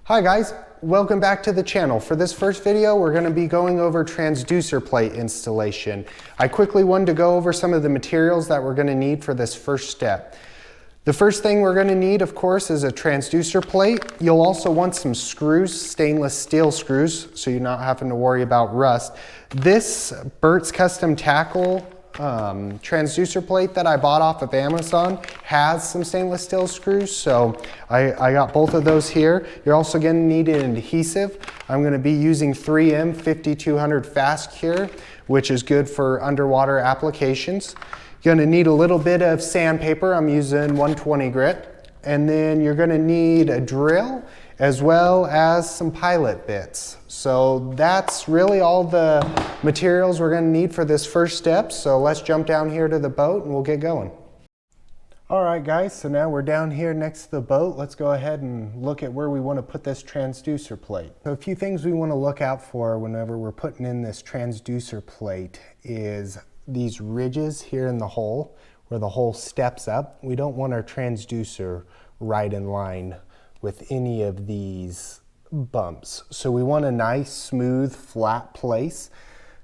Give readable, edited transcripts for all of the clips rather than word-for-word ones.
Hi guys, welcome back to the channel. For this first video, we're going to be going over transducer plate installation. I quickly wanted to go over some of the materials that we're going to need for this first step. The first thing we're going to need, of course, is a transducer plate. You'll also want some screws, stainless steel screws, so you're not having to worry about rust. This Burt's Custom Tackle transducer plate that I bought off of Amazon has some stainless steel screws, so I got both of those here. You're also going to need an adhesive. I'm going to be using 3M 5200 Fast Cure, which is good for underwater applications. You're going to need a little bit of sandpaper. I'm using 120 grit. And then you're going to need a drill as well as some pilot bits. So that's really all the materials we're going to need for this first step. So let's jump down here to the boat and we'll get going. All right guys, so now we're down here next to the boat. Let's go ahead and look at where we want to put this transducer plate. So a few things we want to look out for whenever we're putting in this transducer plate is these ridges here in the hole where the hole steps up. We don't want our transducer right in line with any of these bumps. So we want a nice, smooth, flat place.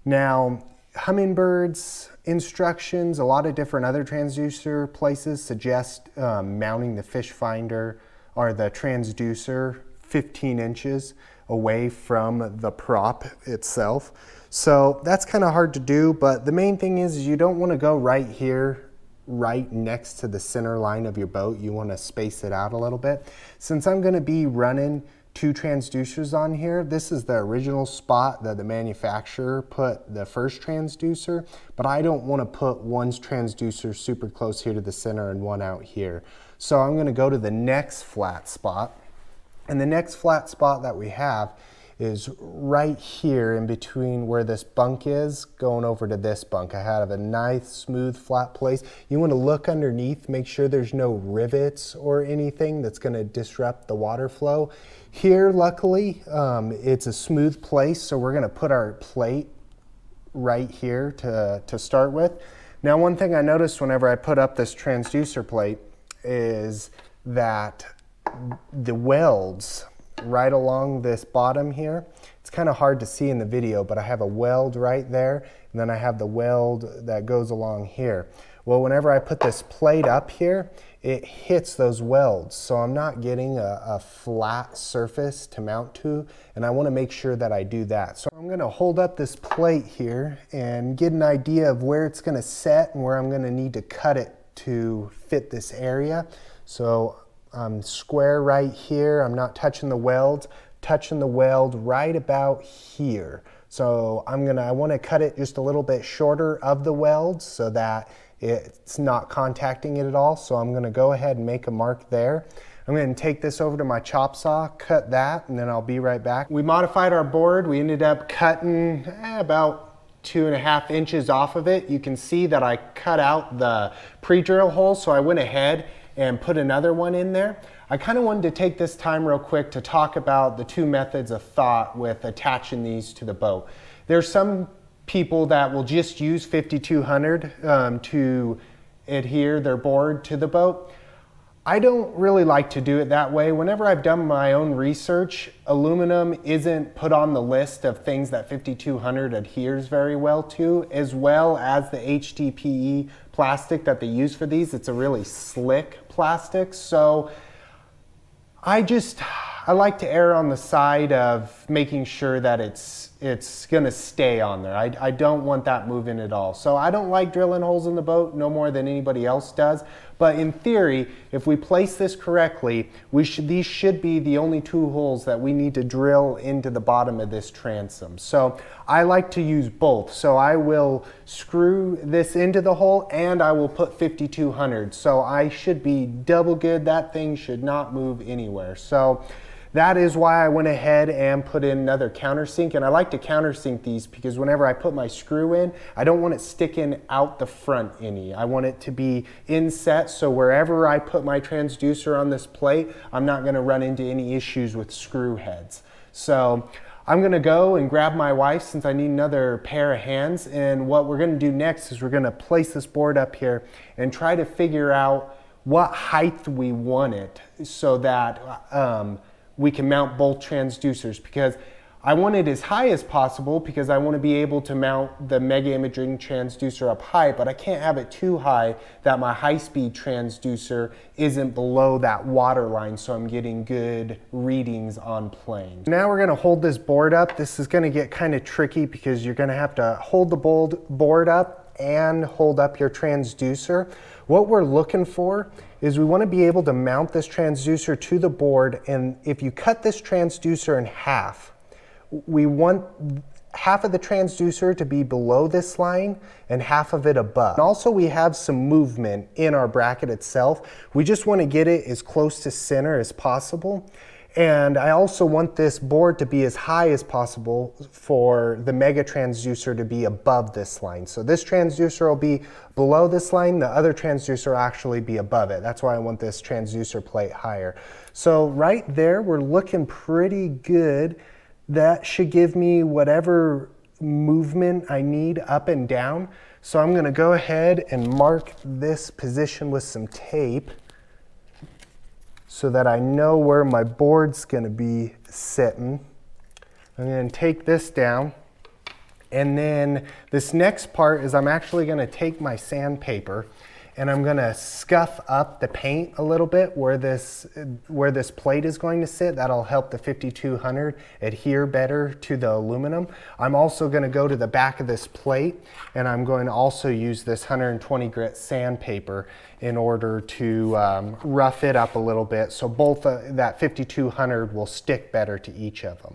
Now, Hummingbird's instructions, a lot of different other transducer places suggest mounting the fish finder or the transducer 15 inches away from the prop itself. So that's kind of hard to do, but the main thing is you don't want to go right here, right next to the center line of your boat. You want to space it out a little bit. Since I'm going to be running two transducers on here, this is the original spot that the manufacturer put the first transducer, but I don't want to put one's transducer super close here to the center and one out here. So I'm going to go to the next flat spot, and the next flat spot that we have is right here in between where this bunk is going over to this bunk. I have a nice smooth flat place. You want to look underneath, make sure there's no rivets or anything that's going to disrupt the water flow. Here luckily it's a smooth place, so we're going to put our plate right here to start with. Now one thing I noticed whenever I put up this transducer plate is that the welds right along this bottom here, it's kind of hard to see in the video, but I have a weld right there, and then I have the weld that goes along here. Well, whenever I put this plate up here, it hits those welds, so I'm not getting a flat surface to mount to, and I want to make sure that I do that. So I'm going to hold up this plate here and get an idea of where it's going to set and where I'm going to need to cut it to fit this area. So I'm square right here. I'm not touching the welds, touching the weld right about here. So I want to cut it just a little bit shorter of the weld so that it's not contacting it at all. So I'm going to go ahead and make a mark there. I'm going to take this over to my chop saw, cut that, and then I'll be right back. We modified our board. We ended up cutting about 2.5 inches off of it. You can see that I cut out the pre-drill hole, so I went ahead and put another one in there. I kind of wanted to take this time real quick to talk about the two methods of thought with attaching these to the boat. There's some people that will just use 5200 to adhere their board to the boat. I don't really like to do it that way. Whenever I've done my own research, aluminum isn't put on the list of things that 5200 adheres very well to, as well as the HDPE plastic that they use for these. It's a really slick plastic, so I like to err on the side of making sure that it's gonna stay on there. I don't want that moving at all. So I don't like drilling holes in the boat no more than anybody else does. But in theory, if we place this correctly, these should be the only two holes that we need to drill into the bottom of this transom. So I like to use both. So I will screw this into the hole and I will put 5200. So I should be double good. That thing should not move anywhere. So that is why I went ahead and put in another countersink, and I like to countersink these because whenever I put my screw in, I don't want it sticking out the front any. I want it to be inset, so wherever I put my transducer on this plate, I'm not going to run into any issues with screw heads. So I'm going to go and grab my wife since I need another pair of hands, and what we're going to do next is we're going to place this board up here and try to figure out what height we want it so that we can mount both transducers, because I want it as high as possible because I want to be able to mount the mega imaging transducer up high, but I can't have it too high that my high-speed transducer isn't below that water line, so I'm getting good readings on planes. Now we're going to hold this board up. This is going to get kind of tricky because you're going to have to hold the board up and hold up your transducer. What we're looking for is we want to be able to mount this transducer to the board, and if you cut this transducer in half, we want half of the transducer to be below this line and half of it above. And also we have some movement in our bracket itself. We just want to get it as close to center as possible. And I also want this board to be as high as possible for the mega transducer to be above this line. So this transducer will be below this line, the other transducer will actually be above it. That's why I want this transducer plate higher. So right there, we're looking pretty good. That should give me whatever movement I need up and down. So I'm going to go ahead and mark this position with some tape so that I know where my board's going to be sitting. I'm going to take this down, and then this next part is I'm actually going to take my sandpaper and I'm going to scuff up the paint a little bit where this plate is going to sit. That'll help the 5200 adhere better to the aluminum. I'm also going to go to the back of this plate, and I'm going to also use this 120 grit sandpaper in order to rough it up a little bit, so both that 5200 will stick better to each of them.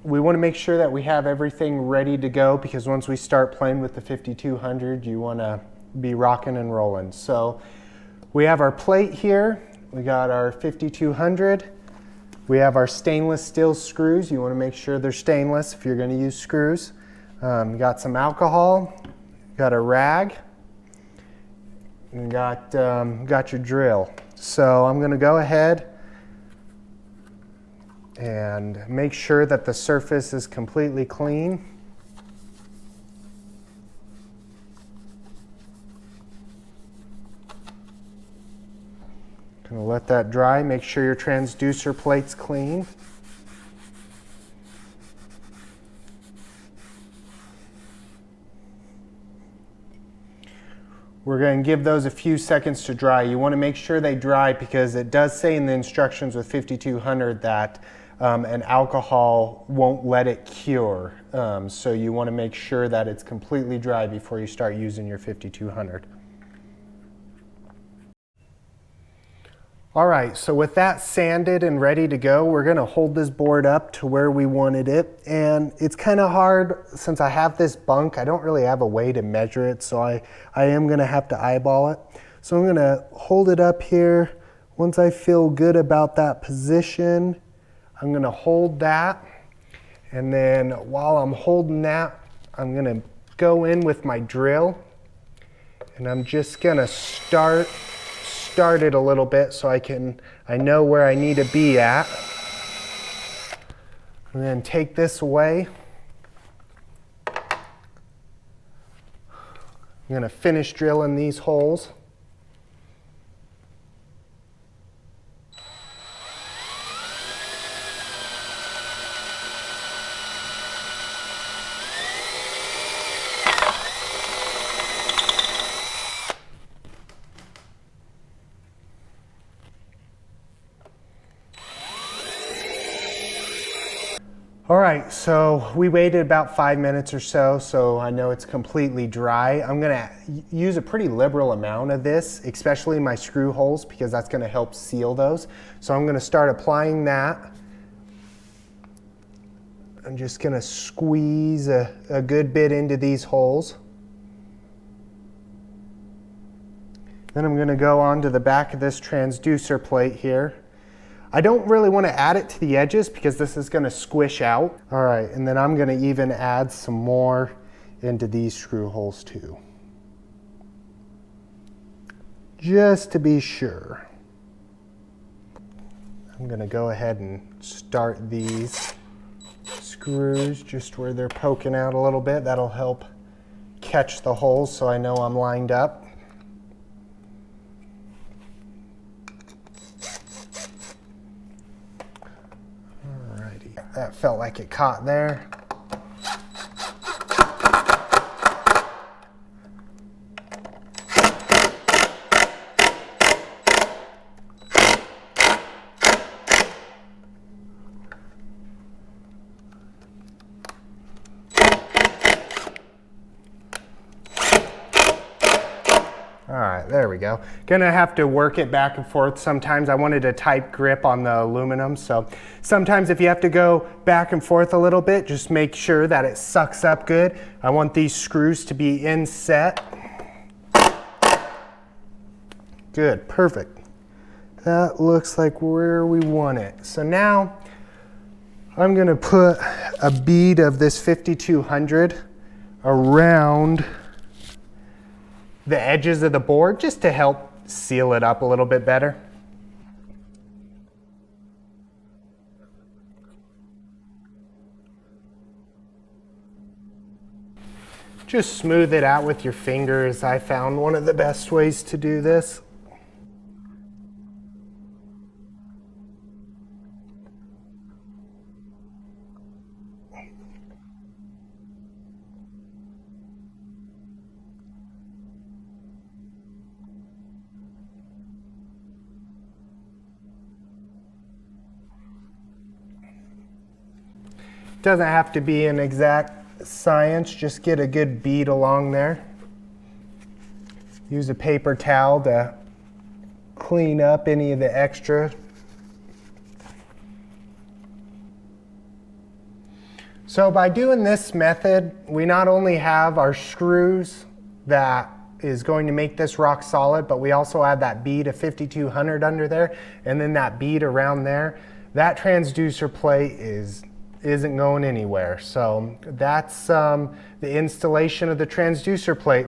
We want to make sure that we have everything ready to go, because once we start playing with the 5200, you want to be rocking and rolling. So we have our plate here, we got our 5200, we have our stainless steel screws. You want to make sure they're stainless if you're going to use screws. Got some alcohol, got a rag, and got your drill. So I'm going to go ahead and make sure that the surface is completely clean. Gonna let that dry. Make sure your transducer plate's clean. We're going to give those a few seconds to dry. You want to make sure they dry because it does say in the instructions with 5200 that an alcohol won't let it cure. So you want to make sure that it's completely dry before you start using your 5200. All right, so with that sanded and ready to go, we're going to hold this board up to where we wanted it. And it's kind of hard since I have this bunk. I don't really have a way to measure it, so I am going to have to eyeball it. So I'm going to hold it up here. Once I feel good about that position, I'm going to hold that. And then while I'm holding that, I'm going to go in with my drill. And I'm just going to start it a little bit so I know where I need to be at. And then take this away. I'm going to finish drilling these holes. All right, so we waited about 5 minutes or so I know it's completely dry. I'm gonna use a pretty liberal amount of this, especially my screw holes, because that's gonna help seal those. So I'm gonna start applying that. I'm just gonna squeeze a good bit into these holes. Then I'm going to go on to the back of this transducer plate here. I don't really want to add it to the edges because this is going to squish out. All right, and then I'm going to even add some more into these screw holes too, just to be sure. I'm going to go ahead and start these screws just where they're poking out a little bit. That'll help catch the holes so I know I'm lined up. Alrighty, that felt like it caught there. All right, there we go. Gonna have to work it back and forth. Sometimes I wanted a tight grip on the aluminum, so sometimes if you have to go back and forth a little bit, just make sure that it sucks up good. I want these screws to be inset. Good, perfect. That looks like where we want it. So now I'm gonna put a bead of this 5200 around the edges of the board just to help seal it up a little bit better. Just smooth it out with your fingers. I found one of the best ways to do this. Doesn't have to be an exact science, just get a good bead along there. Use a paper towel to clean up any of the extra. So by doing this method, we not only have our screws that is going to make this rock solid, but we also have that bead of 5200 under there, and then that bead around there. That transducer plate isn't going anywhere. So that's the installation of the transducer plate.